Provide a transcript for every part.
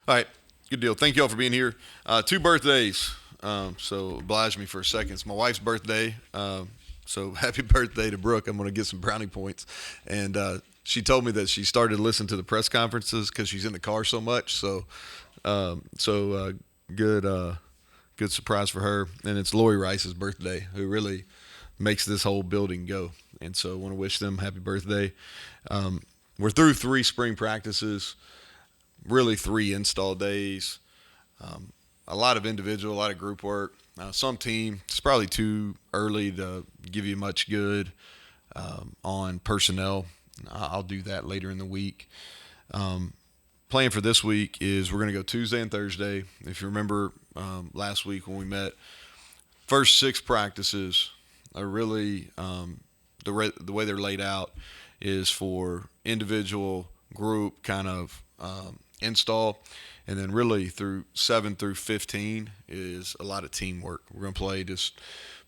All right, good deal. Thank you all for being here. Two birthdays, so oblige me for a second. It's my wife's birthday, so happy birthday to Brooke. I'm going to get some brownie points. And she told me that she started listening to the press conferences because she's in the car so much. So good, good surprise for her. And it's Lori Rice's birthday, who really makes this whole building go. And so I want to wish them happy birthday. We're through 3 spring practices, really 3 install days, a lot of individual, a lot of group work. Some team, it's probably too early to give you much good on personnel. I'll do that later in the week. Plan for this week is we're going to go Tuesday and Thursday. If you remember last week when we met, first 6 practices are really the way they're laid out is for individual, group kind of install, and then really through 7 through 15 is a lot of teamwork. We're going to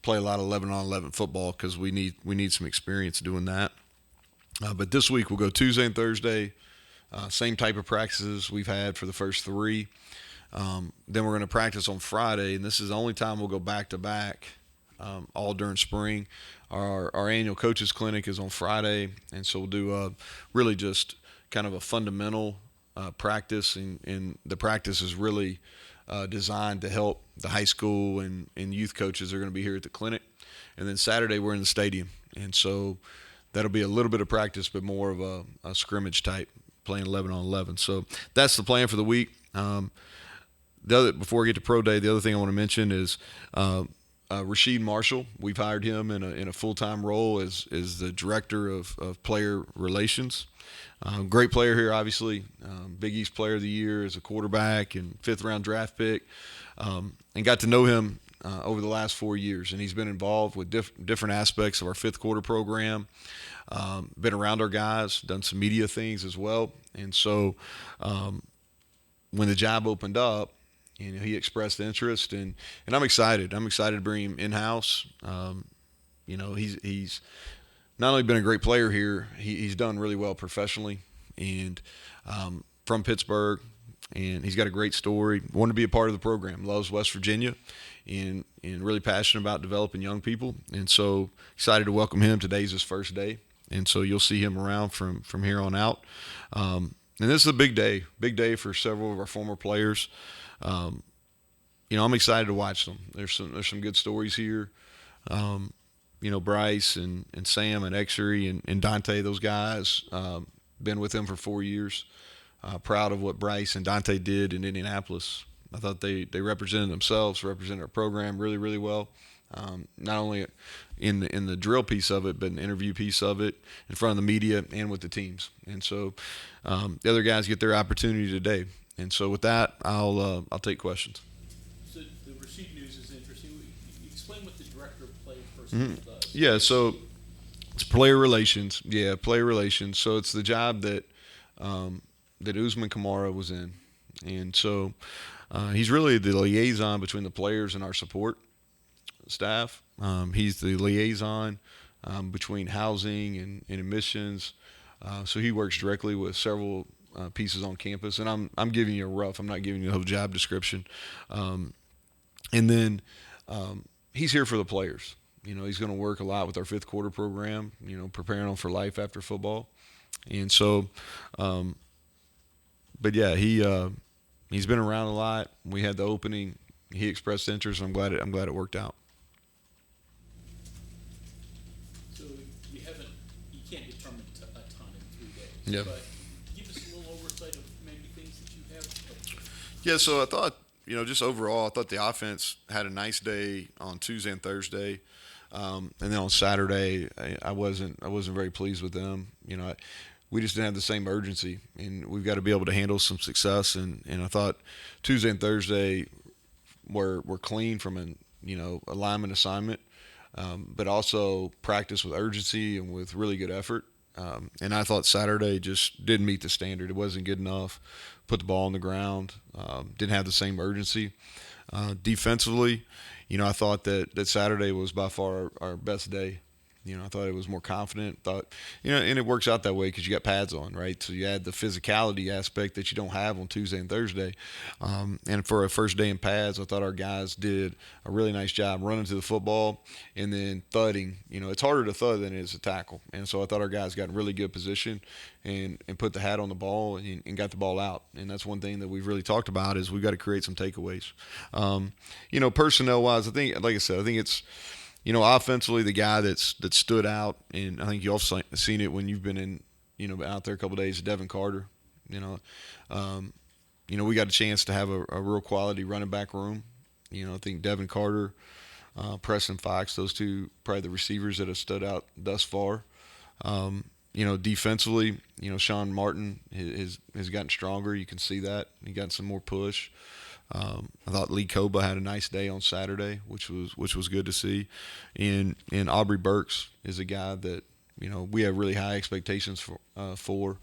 play a lot of 11-on-11 football because we need some experience doing that. But this week we'll go Tuesday and Thursday, same type of practices we've had for the first 3. Then we're going to practice on Friday, and this is the only time we'll go back to back all during spring. Our annual coaches clinic is on Friday, and so we'll do really just kind of a fundamental practice, and the practice is really designed to help the high school and youth coaches that are going to be here at the clinic. And then Saturday we're in the stadium, and so that'll be a little bit of practice, but more of a scrimmage type, playing 11-on-11. So that's the plan for the week. Before we get to pro day, the other thing I want to mention is Rasheed Marshall. We've hired him in a full-time role as the director of player relations. Great player here, obviously. Big East Player of the Year as a quarterback and 5th-round draft pick, and got to know him over the last 4 years. And he's been involved with different aspects of our 5th quarter program, been around our guys, done some media things as well. And so when the job opened up, he expressed interest, and I'm excited. I'm excited to bring him in-house. He's not only been a great player here, he's done really well professionally, and from Pittsburgh, and he's got a great story. Wanted to be a part of the program, loves West Virginia, and really passionate about developing young people. And so excited to welcome him. Today's his first day, and so you'll see him around from here on out. And this is a big day for several of our former players. I'm excited to watch them. There's some good stories here. Bryce and Sam and Exery and Dante, those guys, been with them for 4 years. Proud of what Bryce and Dante did in Indianapolis. I thought they represented themselves, represented our program really, really well. Not only in the drill piece of it, but an interview piece of it in front of the media and with the teams. And so the other guys get their opportunity today. And so with that, I'll take questions. So the Rasheed news is interesting. Explain what the director of play person does. Yeah, so it's player relations. Yeah, player relations. So it's the job that Usman Kamara was in, and so he's really the liaison between the players and our support staff. He's the liaison between housing and admissions. So he works directly with several pieces on campus, and I'm giving you a rough. I'm not giving you a whole job description. And then he's here for the players. He's going to work a lot with our 5th quarter program. Preparing them for life after football, and so. But yeah, he's been around a lot. We had the opening. He expressed interest. I'm glad it worked out. So you can't determine a ton in 3 days. Yeah. But give us a little oversight of maybe things that you have. Yeah. So I thought, just overall, I thought the offense had a nice day on Tuesday and Thursday, and then on Saturday, I wasn't very pleased with them. We just didn't have the same urgency, and we've got to be able to handle some success. And I thought Tuesday and Thursday were clean from an alignment assignment, but also practice with urgency and with really good effort. And I thought Saturday just didn't meet the standard. It wasn't good enough. Put the ball on the ground. Didn't have the same urgency. Defensively, I thought that Saturday was by far our best day. I thought it was more confident. And it works out that way because you got pads on, right? So you add the physicality aspect that you don't have on Tuesday and Thursday. And for a first day in pads, I thought our guys did a really nice job running to the football and then thudding. It's harder to thud than it is to tackle. And so I thought our guys got in really good position and put the hat on the ball and got the ball out. And that's one thing that we've really talked about is we've got to create some takeaways. Personnel-wise, I think, like I said, I think it's – offensively, the guy that stood out, and I think you've also seen it when you've been out there a couple of days, Devin Carter. We got a chance to have a real quality running back room. I think Devin Carter, Preston Fox, those two probably the receivers that have stood out thus far. Defensively, Sean Martin has gotten stronger. You can see that. He got some more push. I thought Lee Koba had a nice day on Saturday, which was good to see. And Aubrey Burks is a guy that we have really high expectations for,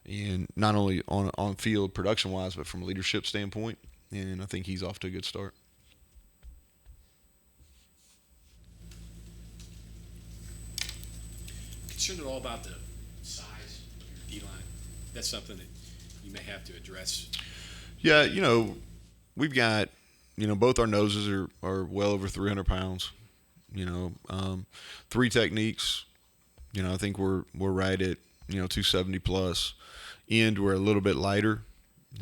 and not only on field production wise, but from a leadership standpoint. And I think he's off to a good start. Concerned at all about the size of your D-line? That's something that you may have to address. Yeah, we've got, both our noses are well over 300 pounds. Three techniques. I think we're right at 270 plus. End we're a little bit lighter.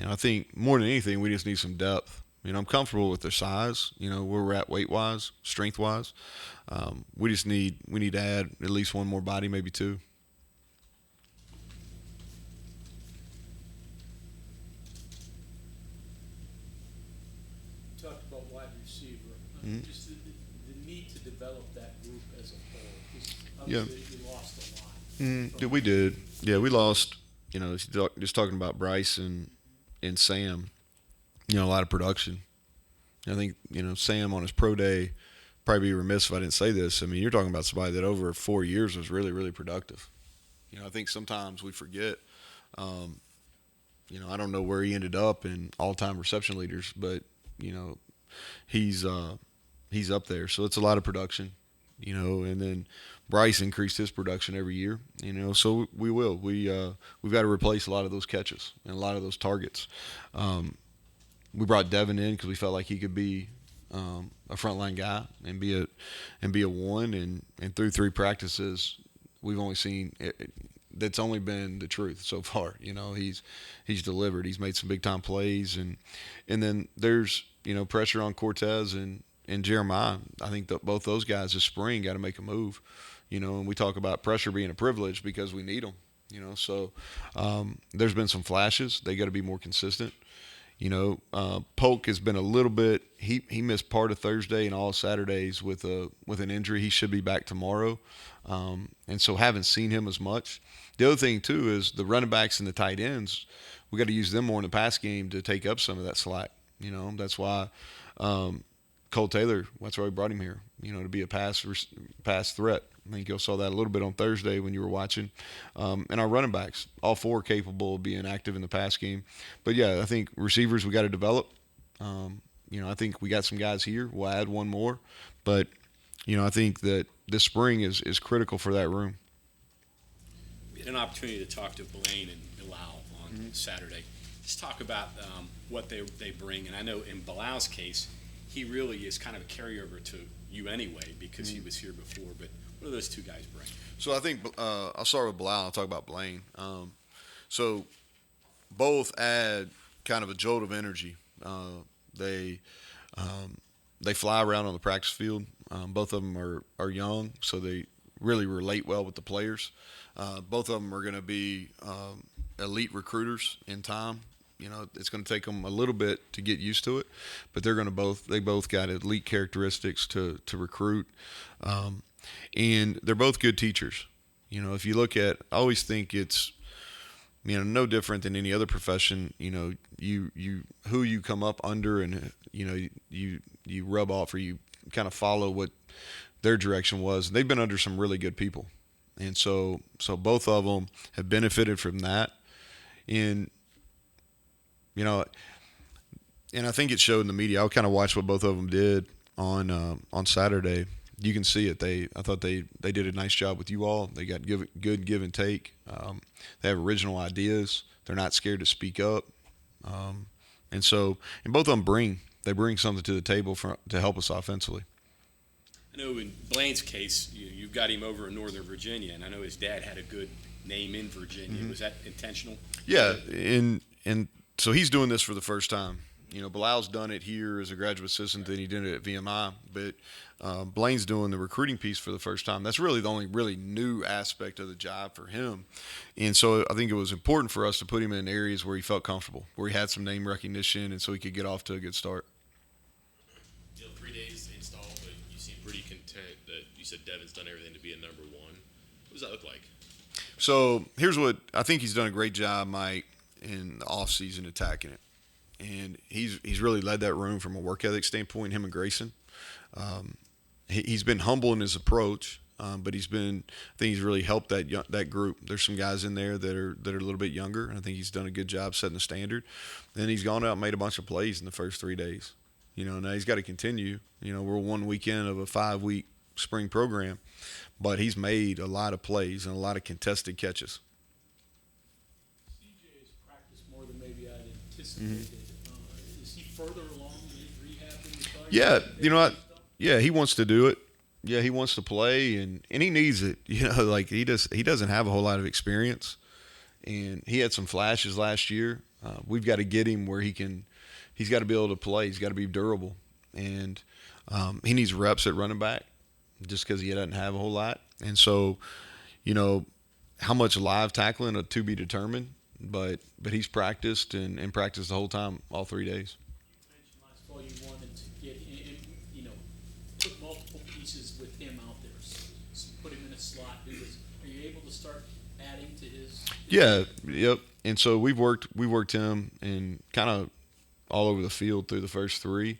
I think more than anything we just need some depth. I'm comfortable with their size. Where we're at weight wise, strength wise. We need to add at least one more body, maybe two. Talked about wide receiver. Just the need to develop that group as a whole. Because obviously you lost a lot. We did. Yeah, we lost. Just talking about Bryce and Sam. A lot of production. I think Sam on his pro day. Probably be remiss if I didn't say this. I mean, you're talking about somebody that over 4 years was really, really productive. I think sometimes we forget. I don't know where he ended up in all-time reception leaders, but he's up there. So it's a lot of production, and then Bryce increased his production every year, so we will. We've got to replace a lot of those catches and a lot of those targets. We brought Devin in because we felt like he could be a frontline guy and be a one, and through 3 practices, we've only seen it. That's only been the truth so far. He's delivered. He's made some big time plays, and then there's pressure on Cortez and Jeremiah. I think that both those guys this spring got to make a move. And we talk about pressure being a privilege because we need them. So there's been some flashes. They got to be more consistent. Polk has been a little bit. He missed part of Thursday and all Saturdays with an injury. He should be back tomorrow, and so haven't seen him as much. The other thing too is the running backs and the tight ends. We got to use them more in the pass game to take up some of that slack. That's why Cole Taylor. That's why we brought him here. To be a pass threat. I think you saw that a little bit on Thursday when you were watching. And our running backs, all 4 capable of being active in the pass game. But, yeah, I think receivers we got to develop. I think we got some guys here. We'll add one more. But, I think that this spring is critical for that room. We had an opportunity to talk to Blaine and Bilal on Saturday. Just talk about what they bring. And I know in Bilal's case, he really is kind of a carryover to you anyway because he was here before. But what do those 2 guys bring? So I think I'll start with Bilal. I'll talk about Blaine. So both add kind of a jolt of energy. They fly around on the practice field. Both of them are young, so they really relate well with the players. Both of them are going to be elite recruiters in time. It's going to take them a little bit to get used to it, but they both got elite characteristics to recruit. And they're both good teachers. If you look at, I always think it's, no different than any other profession. You who you come up under, and you rub off, or you kind of follow what their direction was. They've been under some really good people, and so both of them have benefited from that. And and I think it showed in the media. I kind of watched what both of them did on Saturday. you can see it. I thought they did a nice job with you all. They got good give and take. They have original ideas. They're not scared to speak up. And both of them bring something to the table to help us offensively. I know in Blaine's case, you've got him over in Northern Virginia, and I know his dad had a good name in Virginia. Mm-hmm. Was that intentional? Yeah, and so he's doing this for the first time. Bilal's done it here as a graduate assistant, then he did it at VMI. But Blaine's doing the recruiting piece for the first time. That's really the only really new aspect of the job for him. And so I think it was important for us to put him in areas where he felt comfortable, where he had some name recognition, and so he could get off to a good start. 3 days installed, but you seem pretty content that you said Devin's done everything to be a number one. What does that look like? So here's what I think he's done a great job, Mike, in the offseason attacking it. And he's really led that room from a work ethic standpoint, him and Grayson. He's been humble in his approach, but I think he's really helped that group. There's some guys in there that are a little bit younger, and I think he's done a good job setting the standard. Then he's gone out and made a bunch of plays in the first 3 days. Now he's got to continue. We're 1 weekend of a 5-week spring program, but he's made a lot of plays and a lot of contested catches. CJ has practiced more than maybe I'd anticipated. Is he further along in his rehab than you thought? Yeah, you know what? Yeah, he wants to do it. Yeah, he wants to play, and he needs it. Like he doesn't have a whole lot of experience, and he had some flashes last year. We've got to get him where he's got to be able to play. He's got to be durable, and he needs reps at running back just because he doesn't have a whole lot. And so, how much live tackling to be determined, but he's practiced and practiced the whole time, all 3 days. You mentioned last fall you wanted to get him, put multiple pieces with him out there, put him in a slot, do this. Are you able to start adding to his? Yeah, yep. And so we worked him in kind of all over the field through the first 3.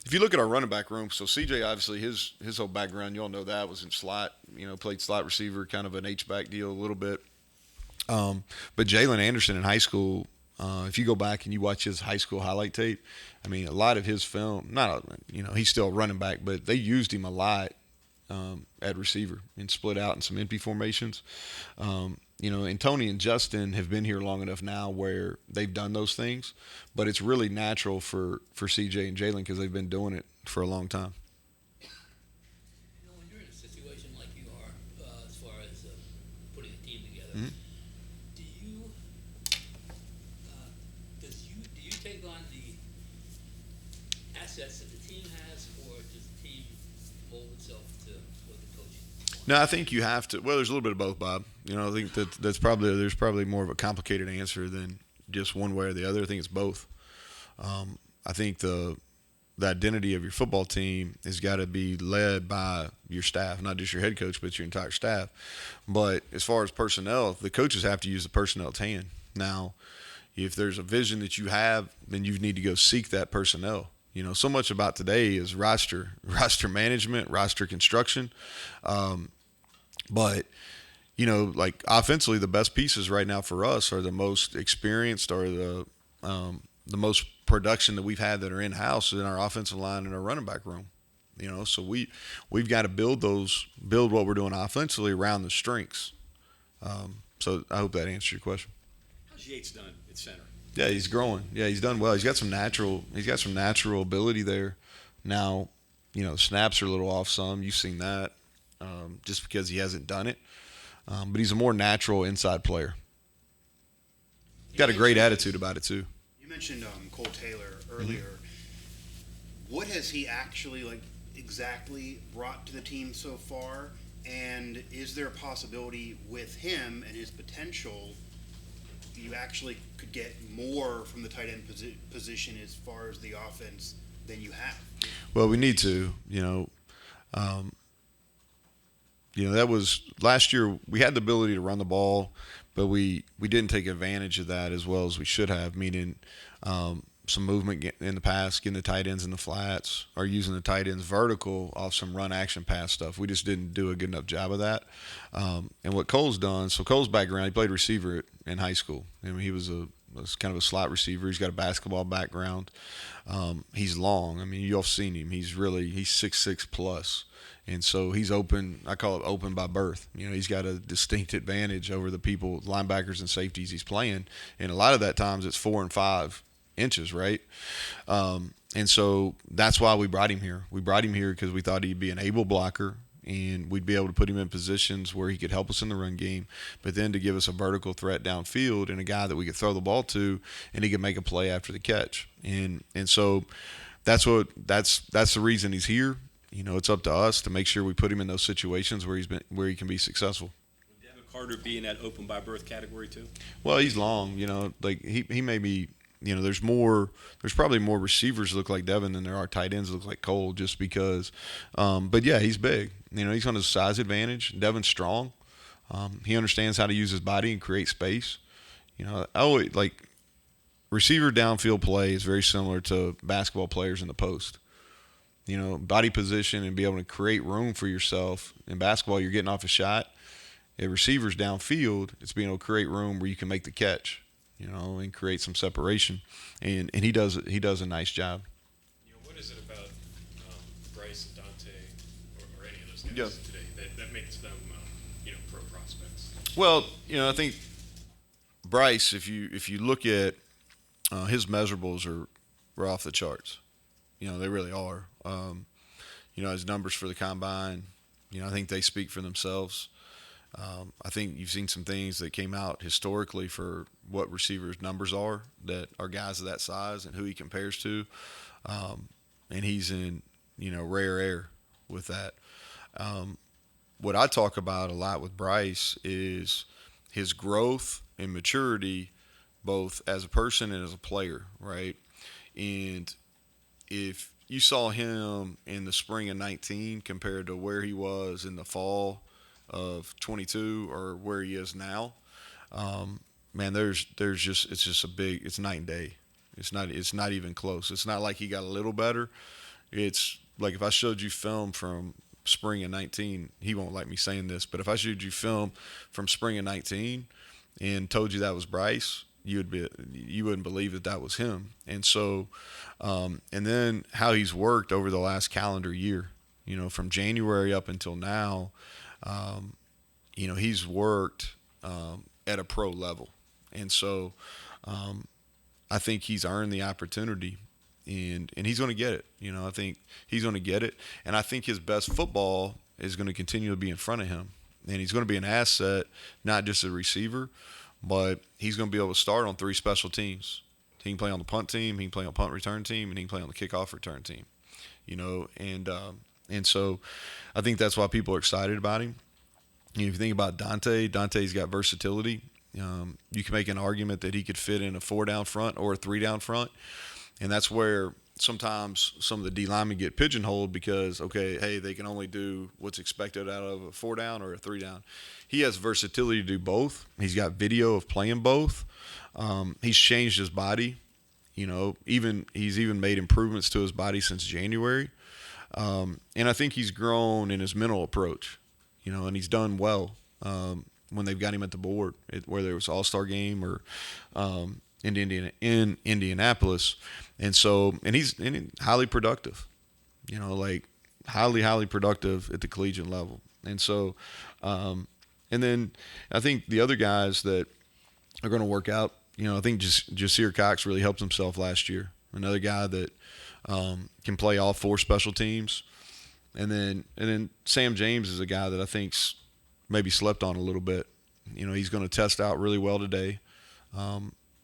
If you look at our running back room, so CJ obviously his whole background, you all know that, was in slot. Played slot receiver, kind of an H-back deal a little bit. But Jalen Anderson in high school, if you go back and you watch his high school highlight tape, I mean, a lot of his film, he's still a running back, but they used him a lot at receiver and split out in some NP formations. And Tony and Justin have been here long enough now where they've done those things, but it's really natural for CJ and Jalen because they've been doing it for a long time. When you're in a situation like you are, as far as putting a team together, Mm-hmm. do you take on the assets that the team has, or does the team mold itself to what the coach wants? No, I think you have to. Well, there's a little bit of both, Bob. I think there's probably more of a complicated answer than just one way or the other. I think it's both. I think the identity of your football team has got to be led by your staff, not just your head coach, but your entire staff. But as far as personnel, the coaches have to use the personnel at hand. Now, if there's a vision that you have, then you need to go seek that personnel. So much about today is roster management, roster construction. But like offensively, the best pieces right now for us are the most experienced or the most production that we've had that are in-house in our offensive line and our running back room. So we've got to build what we're doing offensively around the strengths. So I hope that answers your question. How's Yates done at center? Yeah, he's growing. Yeah, he's done well. He's got some natural ability there. Now, the snaps are a little off some. You've seen that, just because he hasn't done it. But he's a more natural inside player. Got a great attitude about it too. You mentioned Cole Taylor earlier. What has he actually exactly brought to the team so far? And is there a possibility with him and his potential you actually could get more from the tight end position as far as the offense than you have? Well, we need to. That was last year. We had the ability to run the ball, but we didn't take advantage of that as well as we should have. Meaning, some movement in the pass, getting the tight ends in the flats, or using the tight ends vertical off some run action pass stuff. We just didn't do a good enough job of that. And what Cole's done, so Cole's background, he played receiver in high school. I mean, he was a as kind of a slot receiver. He's got a basketball background. He's long. I mean, you've seen him. He's 6'6" plus. And so he's open. I call it open by birth. You know, he's got a distinct advantage over the people, linebackers and safeties he's playing. And a lot of that times it's 4 and 5 inches, right? And so that's why we brought him here. We brought him here because we thought he'd be an able blocker, and we'd be able to put him in positions where he could help us in the run game, but then to give us a vertical threat downfield and a guy that we could throw the ball to, and he could make a play after the catch. And so that's the reason he's here. You know, it's up to us to make sure we put him in those situations where he can be successful. Would Devin Carter be in that open by birth category too? Well, he's long. You know, like he may be. You know, there's probably more receivers that look like Devin than there are tight ends that look like Cole, just because. But yeah, he's big. You know, he's on his size advantage. Devin's strong. He understands how to use his body and create space. You know, I always like receiver downfield play is very similar to basketball players in the post. You know, body position and be able to create room for yourself. In basketball, you're getting off a shot. At receivers downfield, it's being able to create room where you can make the catch, you know, and create some separation. And he does a nice job. You know, what is it about Bryce and Dante or any of those guys Yeah. today that makes them, pro prospects? Well, you know, I think Bryce, if you look at his measurables are off the charts. You know, they really are. You know, his numbers for the combine, you know, I think they speak for themselves. I think you've seen some things that came out historically for what receivers' numbers are that are guys of that size and who he compares to. And he's in, you know, rare air with that. What I talk about a lot with Bryce is his growth and maturity, both as a person and as a player, right? And if you saw him in the spring of 19 compared to where he was in the fall of 22 or where he is now, man, it's night and day. It's not even close. It's not like he got a little better. It's like if I showed you film from spring of 19, he won't like me saying this, but if I showed you film from spring of 19 and told you that was Bryce, you wouldn't believe that was him. And so, and then how he's worked over the last calendar year, you know, from January up until now, you know, he's worked at a pro level. And so I think he's earned the opportunity, and he's going to get it. You know, I think he's going to get it. And I think his best football is going to continue to be in front of him. And he's going to be an asset, not just a receiver, but he's going to be able to start on 3 special teams. He can play on the punt team, he can play on the punt return team, and he can play on the kickoff return team. You know, and so I think that's why people are excited about him. You know, if you think about Dante's got versatility. You can make an argument that he could fit in a 4-down front or a 3-down front, and that's where sometimes some of the D linemen get pigeonholed because, okay, hey, they can only do what's expected out of a 4-down or a 3-down. He has versatility to do both. He's got video of playing both. He's changed his body. You know, he's even made improvements to his body since January. And I think he's grown in his mental approach, you know, and he's done well when they've got him at the board, whether it was All-Star game or in Indianapolis. And he's highly productive, you know, like highly productive at the collegiate level. And so, and then I think the other guys that are going to work out, you know, I think Jasir Cox really helped himself last year. Another guy that can play all 4 special teams. And then Sam James is a guy that I think's maybe slept on a little bit. You know, he's going to test out really well today.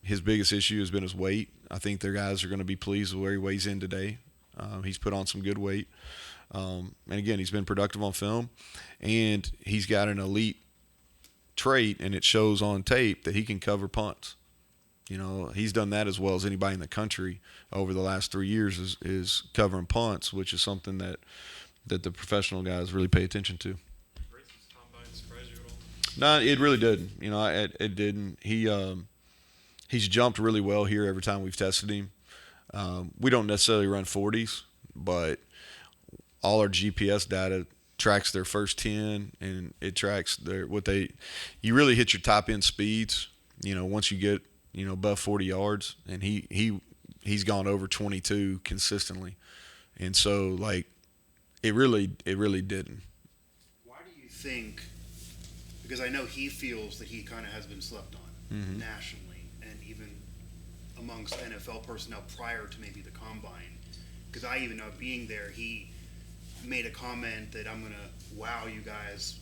His biggest issue has been his weight. I think their guys are going to be pleased with where he weighs in today. He's put on some good weight. And again, he's been productive on film, and he's got an elite trait, and it shows on tape that he can cover punts. You know, he's done that as well as anybody in the country over the last 3 years is covering punts, which is something that the professional guys really pay attention to. Bryce's combine surprise you at all? No, it really didn't. You know, it didn't. He's jumped really well here every time we've tested him. We don't necessarily run 40s, but all our GPS data tracks their first 10, and it tracks you really hit your top end speeds, you know, once you get above 40 yards, and he's gone over 22 consistently. And so, like, it really didn't. Why do you think? Because I know he feels that he kind of has been slept on nationally and even amongst NFL personnel prior to maybe the combine. Because I even know being there, he made a comment that I'm going to wow you guys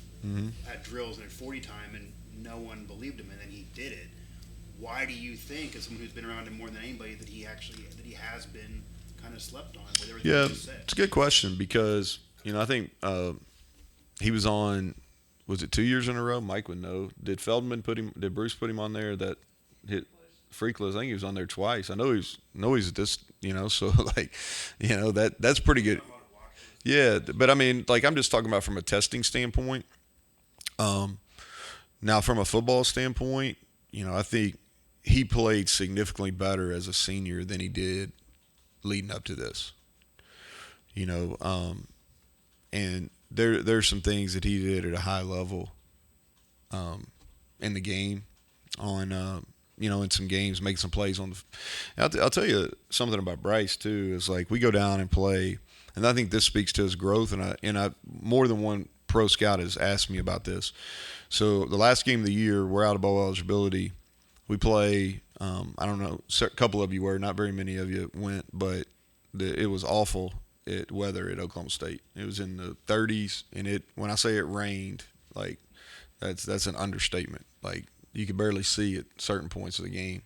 at drills and at 40 time, and no one believed him, and then he did it. Why do you think, as someone who's been around him more than anybody, that he has been kind of slept on with everything Yeah, you said? it's a good question because I think he was on. Was it 2 years in a row? Mike would know. Did Bruce put him on there that hit Freakless? I think he was on there twice. I know he's at this. So like, that's pretty good. Yeah, but I mean, like, I'm just talking about from a testing standpoint. Now from a football standpoint, I think he played significantly better as a senior than he did leading up to this. And there's some things that he did at a high level in the game in some games, make some plays on the. I'll tell you something about Bryce too. Is like we go down and play, and I think this speaks to his growth. And I more than one pro scout has asked me about this. So the last game of the year, we're out of bowl eligibility. We play. I don't know. A couple of you were, not very many of you went, but it was awful weather at Oklahoma State. It was in the 30s, and when I say it rained, like that's an understatement. Like you could barely see at certain points of the game,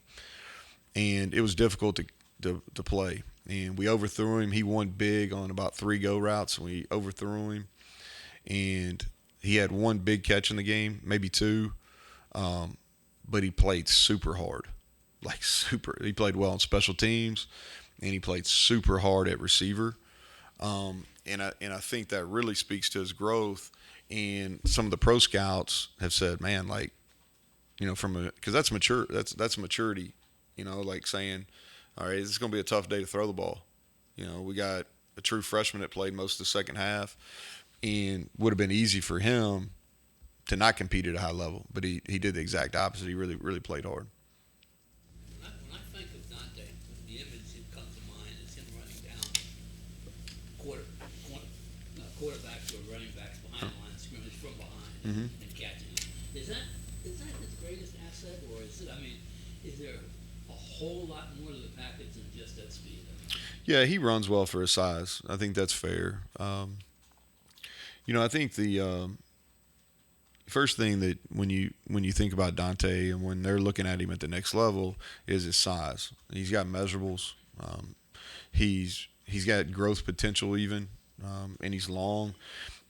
and it was difficult to play. And we overthrew him. He won big on about 3 go routes, and we overthrew him. And he had 1 big catch in the game, maybe 2, but he played super hard, like super. He played well on special teams, and he played super hard at receiver. And I think that really speaks to his growth. And some of the pro scouts have said, man, like, because that's mature. That's maturity. Like saying, all right, it's going to be a tough day to throw the ball. We got a true freshman that played most of the second half, and would have been easy for him to not compete at a high level. But he did the exact opposite. He really, really played hard. When I think of Dante, the image that comes to mind is him running down quarterbacks or running backs behind the line of scrimmage from behind and catching them. Is that his greatest asset, or is it? I mean, is there a whole lot more to the package than just that speed? Yeah, he runs well for his size. I think that's fair. I think the first thing that when you think about Dante and when they're looking at him at the next level is his size. He's got measurables. He's got growth potential even, and he's long.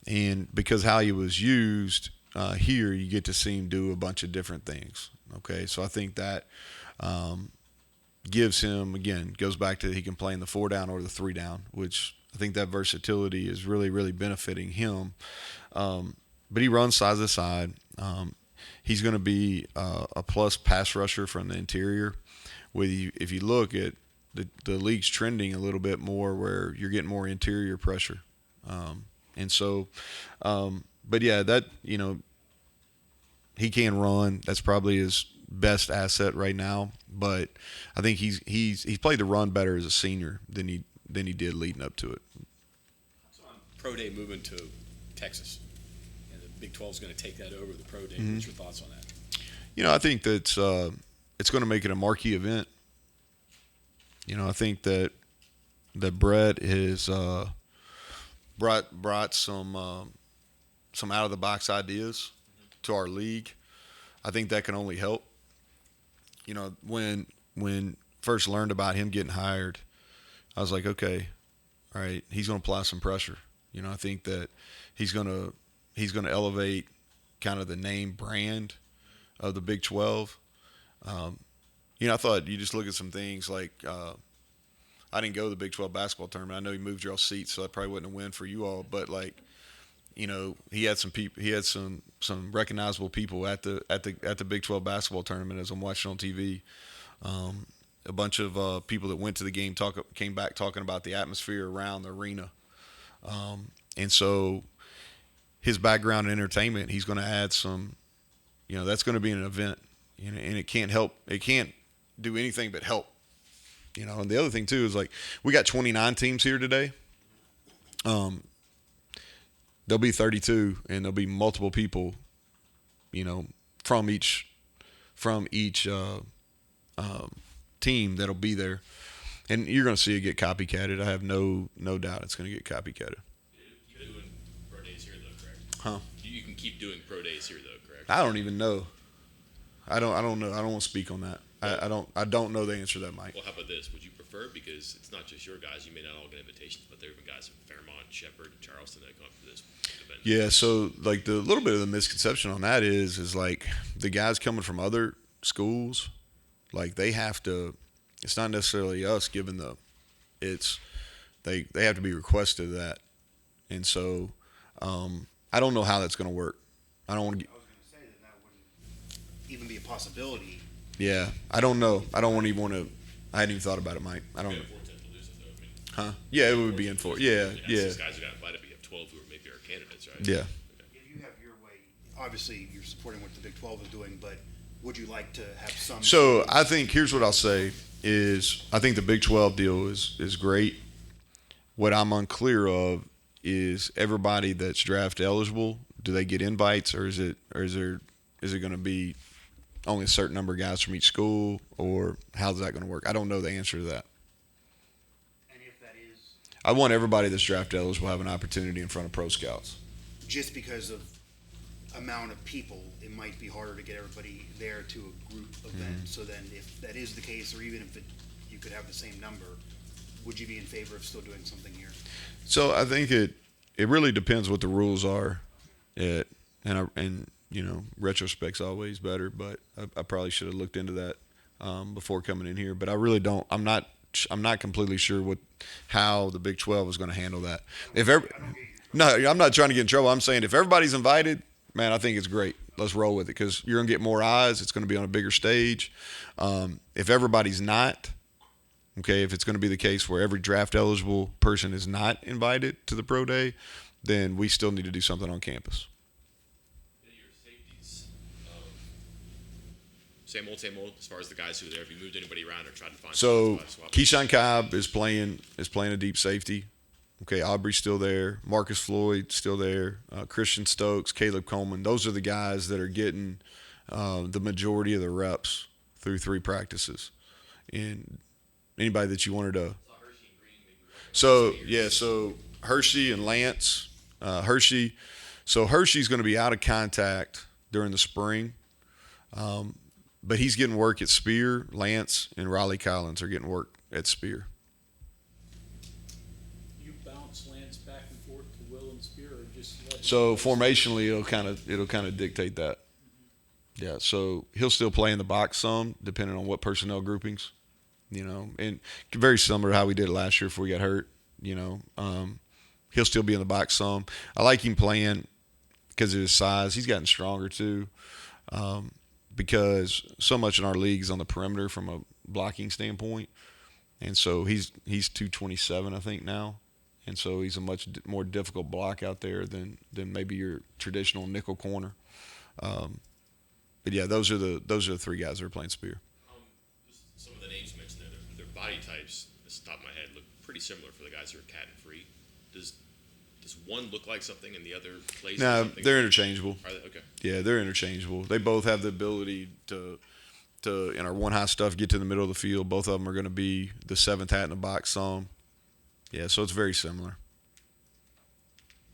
And because how he was used here, you get to see him do a bunch of different things. Okay, so I think that gives him, again, goes back to he can play in the 4 down or the 3 down, which I think that versatility is really, really benefiting him. But he runs side to side. He's going to be a plus pass rusher from the interior. If you look at the league's trending a little bit more where you're getting more interior pressure. And so, but yeah, that, he can run. That's probably his best asset right now. But I think he's played the run better as a senior than he did leading up to it. So on pro day moving to Texas, and the Big 12 is going to take that over the pro day. What's your thoughts on that? I think that it's going to make it a marquee event. I think that Brett has brought some out of the box ideas to our league. I think that can only help. When first learned about him getting hired, I was like, okay, all right, he's going to apply some pressure. I think that he's going to elevate kind of the name brand of the Big 12. I thought you just look at some things like I didn't go to the Big 12 basketball tournament. I know he moved y'all seats, so that probably wasn't a win for you all. But like, he had some people, he had some recognizable people at the Big 12 basketball tournament as I'm watching on TV. A bunch of people that went to the game came back talking about the atmosphere around the arena. And so his background in entertainment, he's going to add some, that's going to be an event, and it can't do anything but help. And the other thing too is like we got 29 teams here today. There'll be 32, and there'll be multiple people, from each team that'll be there, and you're going to see it get copycatted. I have no doubt it's going to get copycatted. You're doing pro days here though, correct? Huh? You can keep doing pro days here though, correct? I don't even know. I don't know. I don't want to speak on that. I don't know the answer to that, Mike. Well, how about this? Would you prefer, because it's not just your guys, you may not all get invitations, but there have been guys from Fairmont, Shepherd, and Charleston that come for this event. Yeah, so like the little bit of the misconception on that is like the guys coming from other schools, like they have to. It's not necessarily us giving they have to be requested that, and so I don't know how that's going to work. I don't want to. I was going to say that wouldn't even be a possibility. Yeah, I don't know. I don't even want to. I hadn't even thought about it, Mike. I don't. You have 4 to lose it though. Huh? Yeah, it would be in for. Yeah, yeah, Six guys who got invited, but you have 12 who are maybe our candidates, right? yeah. If you have your way, obviously you're supporting what the Big 12 is doing, but would you like to have some? So I think here's what I'll say is I think the Big 12 deal is great. What I'm unclear of is everybody that's draft eligible. Do they get invites, or is it going to be only a certain number of guys from each school, or how's that going to work? I don't know the answer to that. And if that is I want everybody that's draft eligible to have an opportunity in front of pro scouts. just because of amount of people, it might be harder to get everybody there to a group event. So then if that is the case, or even if you could have the same number, would you be in favor of still doing something here? So I think it really depends what the rules are. Retrospect's always better, but I probably should have looked into that before coming in here. But I really don't. I'm not completely sure how the Big 12 is going to handle that. No, I'm not trying to get in trouble. I'm saying if everybody's invited, man, I think it's great. Let's roll with it because you're going to get more eyes. It's going to be on a bigger stage. If everybody's not, okay, if it's going to be the case where every draft eligible person is not invited to the pro day, then we still need to do something on campus. Your safeties, same old as far as the guys who are there. Have you moved anybody around or tried to find? So swap? Keyshawn Cobb is playing a deep safety. Okay, Aubrey's still there. Marcus Floyd still there. Christian Stokes, Caleb Coleman. Those are the guys that are getting the majority of the reps through 3 practices. And anybody that you wanted to. So Hershey and Lance. Hershey's going to be out of contact during the spring. But he's getting work at Spear. Lance and Riley Collins are getting work at Spear. You bounce Lance back and forth to Will and Spear, or just let him So formationally, it'll kind of dictate that. Yeah. So he'll still play in the box some, depending on what personnel groupings. And very similar to how we did it last year before we got hurt. He'll still be in the box some. I like him playing because of his size. He's gotten stronger too. Because so much in our league is on the perimeter from a blocking standpoint. And so he's 227, I think, now. And so he's a much more difficult block out there than maybe your traditional nickel corner. But yeah, those are the 3 guys that are playing Spear. Some of the names you mentioned there, their body types, off the top of my head, look pretty similar for the guys who are cat and free. Does one look like something and the other plays? No, they're interchangeable. Are they? Okay. Yeah, they're interchangeable. They both have the ability to in our one high stuff, get to the middle of the field. Both of them are going to be the 7th hat in the box some. Yeah, so it's very similar.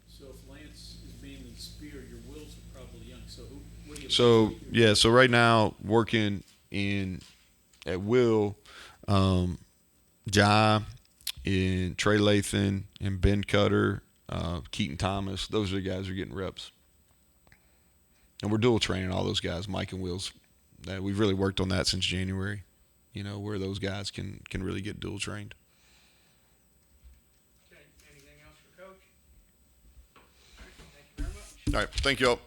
So if Lance is mainly Spear, your Wills are probably young. So what do you? So right now working at Will, Jai and Trey Lathan and Ben Cutter, Keaton Thomas. Those are the guys who are getting reps. And we're dual training all those guys, Mike and Will's. We've really worked on that since January, where those guys can really get dual trained. Okay, anything else for Coach? All right, thank you very much. All right, thank you all.